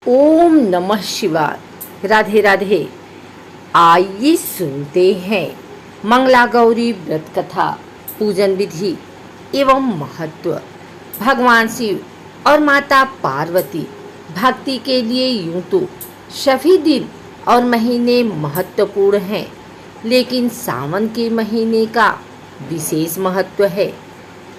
ओम नमः शिवाय। राधे राधे। आइए सुनते हैं मंगला गौरी व्रत कथा, पूजन विधि एवं महत्व। भगवान शिव और माता पार्वती भक्ति के लिए यूं तो सभी दिन और महीने महत्वपूर्ण हैं, लेकिन सावन के महीने का विशेष महत्व है।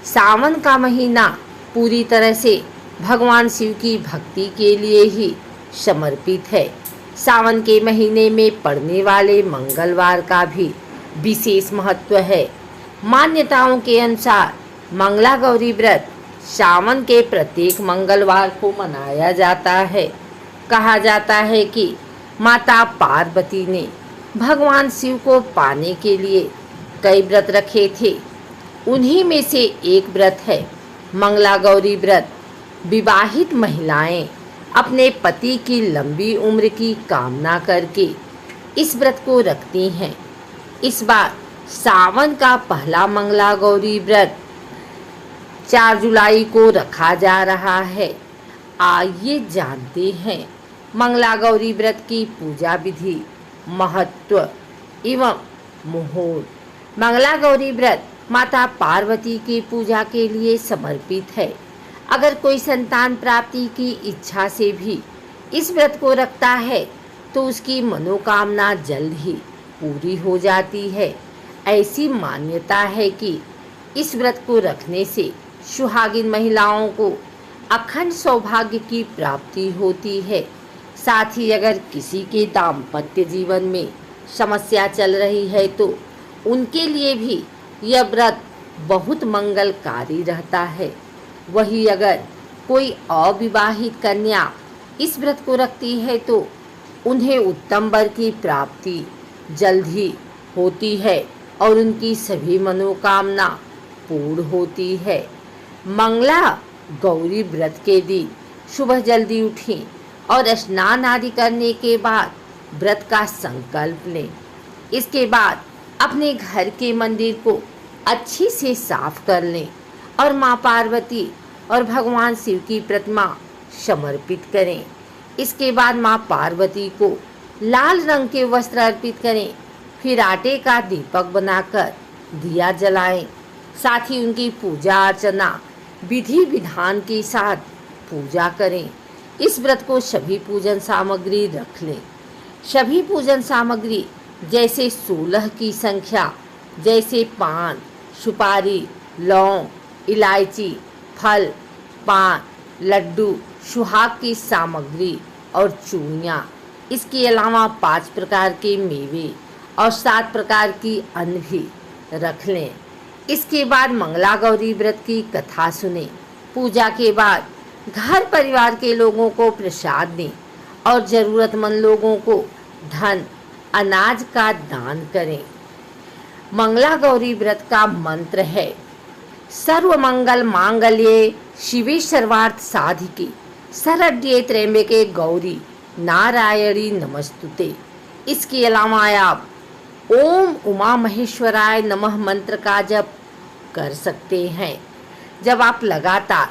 सावन का महीना पूरी तरह से भगवान शिव की भक्ति के लिए ही समर्पित है। सावन के महीने में पड़ने वाले मंगलवार का भी विशेष महत्व है। मान्यताओं के अनुसार मंगला गौरी व्रत सावन के प्रत्येक मंगलवार को मनाया जाता है। कहा जाता है कि माता पार्वती ने भगवान शिव को पाने के लिए कई व्रत रखे थे। उन्हीं में से एक व्रत है मंगला गौरी व्रत। विवाहित महिलाएं अपने पति की लंबी उम्र की कामना करके इस व्रत को रखती हैं। इस बार सावन का पहला मंगला गौरी व्रत 4 जुलाई को रखा जा रहा है। आइए जानते हैं मंगला गौरी व्रत की पूजा विधि, महत्व एवं मुहूर्त। मंगला गौरी व्रत माता पार्वती की पूजा के लिए समर्पित है। अगर कोई संतान प्राप्ति की इच्छा से भी इस व्रत को रखता है तो उसकी मनोकामना जल्द ही पूरी हो जाती है। ऐसी मान्यता है कि इस व्रत को रखने से सुहागिन महिलाओं को अखंड सौभाग्य की प्राप्ति होती है। साथ ही अगर किसी के दाम्पत्य जीवन में समस्या चल रही है तो उनके लिए भी यह व्रत बहुत मंगलकारी रहता है। वही अगर कोई अविवाहित कन्या इस व्रत को रखती है तो उन्हें उत्तम वर की प्राप्ति जल्द ही होती है और उनकी सभी मनोकामना पूर्ण होती है। मंगला गौरी व्रत के दिन सुबह जल्दी उठें और स्नान आदि करने के बाद व्रत का संकल्प लें। इसके बाद अपने घर के मंदिर को अच्छी से साफ कर लें और माँ पार्वती और भगवान शिव की प्रतिमा समर्पित करें। इसके बाद माँ पार्वती को लाल रंग के वस्त्र अर्पित करें। फिर आटे का दीपक बनाकर दिया जलाएं। साथ ही उनकी पूजा अर्चना विधि विधान के साथ पूजा करें। इस व्रत को सभी पूजन सामग्री रख लें। सभी पूजन सामग्री जैसे 16 की संख्या, जैसे पान, सुपारी, लौंग, इलायची, फल, पान, लड्डू, सुहाग की सामग्री और चूड़ियाँ। इसके अलावा 5 प्रकार के मेवे और 7 प्रकार की अन्न भी रख लें। इसके बाद मंगला गौरी व्रत की कथा सुनें। पूजा के बाद घर परिवार के लोगों को प्रसाद दें और ज़रूरतमंद लोगों को धन अनाज का दान करें। मंगला गौरी व्रत का मंत्र है सर्व मंगल मांगल्ये शिवे सर्वार्थ साधिके शरण्ये त्र्यंबके गौरी नारायणी नमस्तुते। इसके अलावा आप ओम उमा महेश्वराय नमः मंत्र का जप कर सकते हैं। जब आप लगातार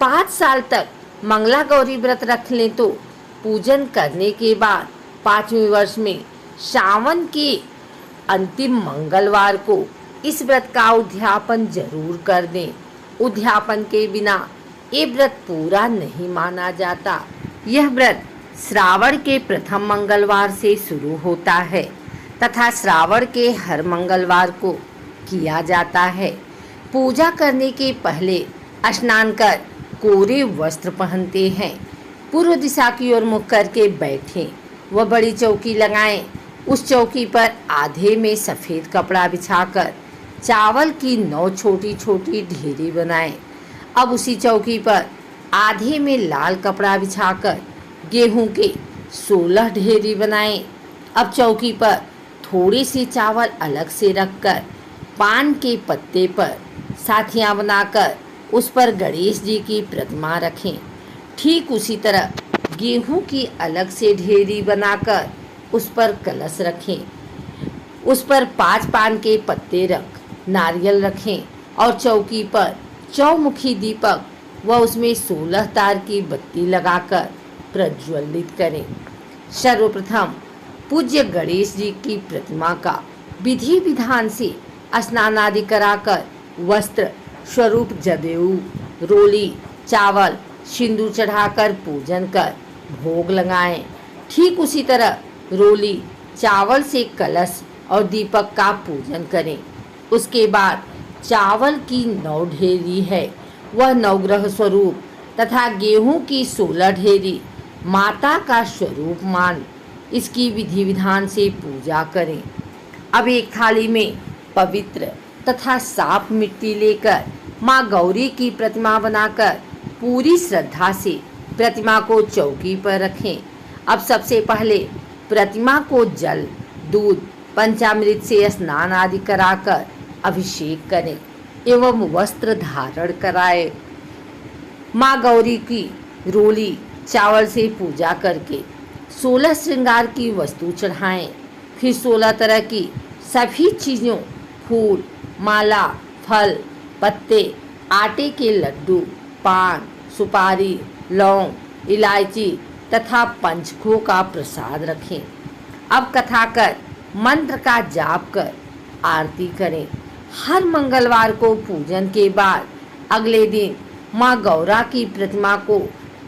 5 साल तक मंगला गौरी व्रत रख लें तो पूजन करने के बाद 5वें वर्ष में सावन के अंतिम मंगलवार को इस व्रत का उद्यापन जरूर कर दें। उद्यापन के बिना ये व्रत पूरा नहीं माना जाता। यह व्रत श्रावण के प्रथम मंगलवार से शुरू होता है तथा श्रावण के हर मंगलवार को किया जाता है। पूजा करने के पहले स्नान कर कोरे वस्त्र पहनते हैं। पूर्व दिशा की ओर मुख करके बैठें व बड़ी चौकी लगाएं। उस चौकी पर आधे में सफ़ेद कपड़ा बिछाकर चावल की 9 छोटी छोटी ढेरी बनाएं। अब उसी चौकी पर आधे में लाल कपड़ा बिछाकर गेहूं के 16 ढेरी बनाएं। अब चौकी पर थोड़े से चावल अलग से रखकर पान के पत्ते पर साथियां बनाकर उस पर गणेश जी की प्रतिमा रखें। ठीक उसी तरह गेहूं की अलग से ढेरी बनाकर उस पर कलश रखें। उस पर 5 पान के पत्ते रख नारियल रखें और चौकी पर चौमुखी दीपक व उसमें 16 तार की बत्ती लगाकर प्रज्वलित करें। सर्वप्रथम पूज्य गणेश जी की प्रतिमा का विधि विधान से स्नान आदि कराकर वस्त्र स्वरूप जनेऊ, रोली, चावल, सिंदूर चढ़ाकर पूजन कर भोग लगाएं। ठीक उसी तरह रोली, चावल से कलश और दीपक का पूजन करें। उसके बाद चावल की 9 ढेरी है वह नवग्रह स्वरूप तथा गेहूं की 16 ढेरी माता का स्वरूप मान इसकी विधि विधान से पूजा करें। अब एक थाली में पवित्र तथा साफ मिट्टी लेकर माँ गौरी की प्रतिमा बनाकर पूरी श्रद्धा से प्रतिमा को चौकी पर रखें। अब सबसे पहले प्रतिमा को जल, दूध, पंचामृत से स्नान आदि कराकर अभिषेक करें एवं वस्त्र धारण कराएं। माँ गौरी की रोली चावल से पूजा करके 16 श्रृंगार की वस्तु चढ़ाएं। फिर 16 तरह की सभी चीज़ों, फूल, माला, फल, पत्ते, आटे के लड्डू, पान, सुपारी, लौंग, इलायची तथा पंचखों का प्रसाद रखें। अब कथा कर मंत्र का जाप कर आरती करें। हर मंगलवार को पूजन के बाद अगले दिन माँ गौरा की प्रतिमा को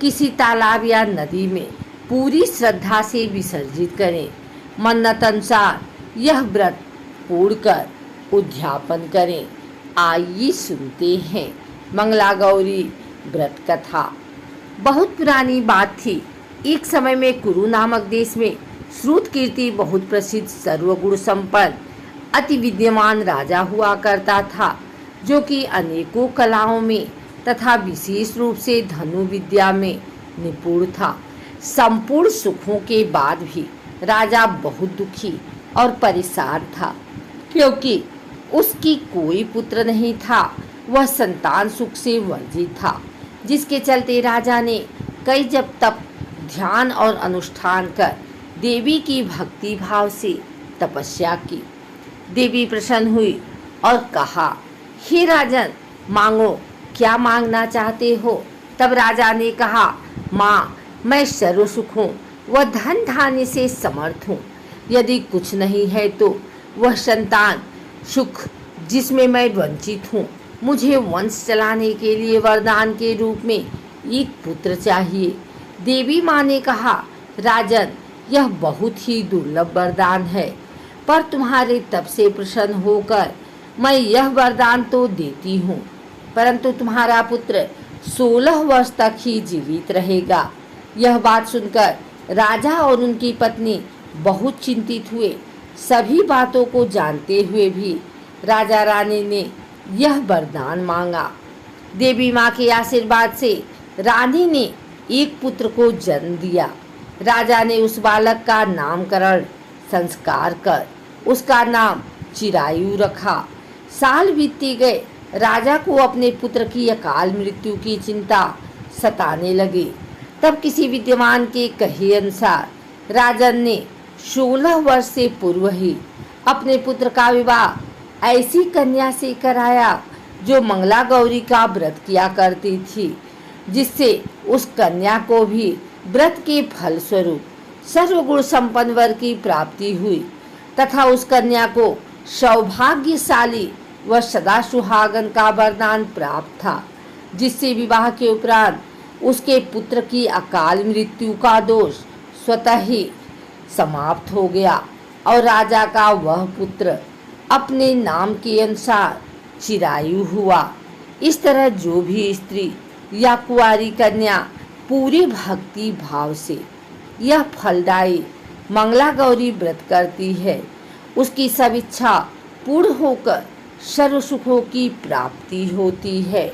किसी तालाब या नदी में पूरी श्रद्धा से विसर्जित करें। मन्नत अनुसार यह व्रत पूर्ण कर उद्यापन करें। आइए सुनते हैं मंगला गौरी व्रत कथा। बहुत पुरानी बात थी। एक समय में कुरु नामक देश में श्रुत कीर्ति बहुत प्रसिद्ध सर्वगुण संपन्न अति विद्यमान राजा हुआ करता था, जो कि अनेकों कलाओं में तथा विशेष रूप से धनु विद्या में निपुण था। संपूर्ण सुखों के बाद भी राजा बहुत दुखी और परेशान था, क्योंकि उसकी कोई पुत्र नहीं था। वह संतान सुख से वर्जित था, जिसके चलते राजा ने कई जप तप, ध्यान और अनुष्ठान कर देवी की भक्ति भाव से तपस्या की। देवी प्रसन्न हुई और कहा, हे राजन, मांगो, क्या मांगना चाहते हो? तब राजा ने कहा, माँ, मैं सर्व सुखों व धन धान्य से समर्थ हूँ। यदि कुछ नहीं है तो वह संतान सुख जिसमें मैं वंचित हूँ। मुझे वंश चलाने के लिए वरदान के रूप में एक पुत्र चाहिए। देवी माँ ने कहा, राजन, यह बहुत ही दुर्लभ वरदान है, पर तुम्हारे तप से प्रसन्न होकर मैं यह वरदान तो देती हूँ, परंतु तुम्हारा पुत्र 16 वर्ष तक ही जीवित रहेगा। यह बात सुनकर राजा और उनकी पत्नी बहुत चिंतित हुए। सभी बातों को जानते हुए भी राजा रानी ने यह वरदान मांगा। देवी माँ के आशीर्वाद से रानी ने एक पुत्र को जन्म दिया। राजा ने उस बालक का नामकरण संस्कार कर उसका नाम चिरायु रखा। साल बीतते गए। राजा को अपने पुत्र की अकाल मृत्यु की चिंता सताने लगी। तब किसी विद्वान के कहे अनुसार राजन ने 16 वर्ष से पूर्व ही अपने पुत्र का विवाह ऐसी कन्या से कराया जो मंगला गौरी का व्रत किया करती थी, जिससे उस कन्या को भी व्रत के फल स्वरूप सर्वगुण संपन्न वर की प्राप्ति हुई तथा उस कन्या को सौभाग्यशाली व सदा सुहागन का वरदान प्राप्त था, जिससे विवाह के उपरांत उसके पुत्र की अकाल मृत्यु का दोष स्वतः ही समाप्त हो गया और राजा का वह पुत्र अपने नाम के अनुसार चिरायु हुआ। इस तरह जो भी स्त्री या कुंवारी कन्या पूरी भक्ति भाव से यह फलदायी मंगला गौरी व्रत करती है, उसकी सब इच्छा पूर्ण होकर सर्व सुखों की प्राप्ति होती है।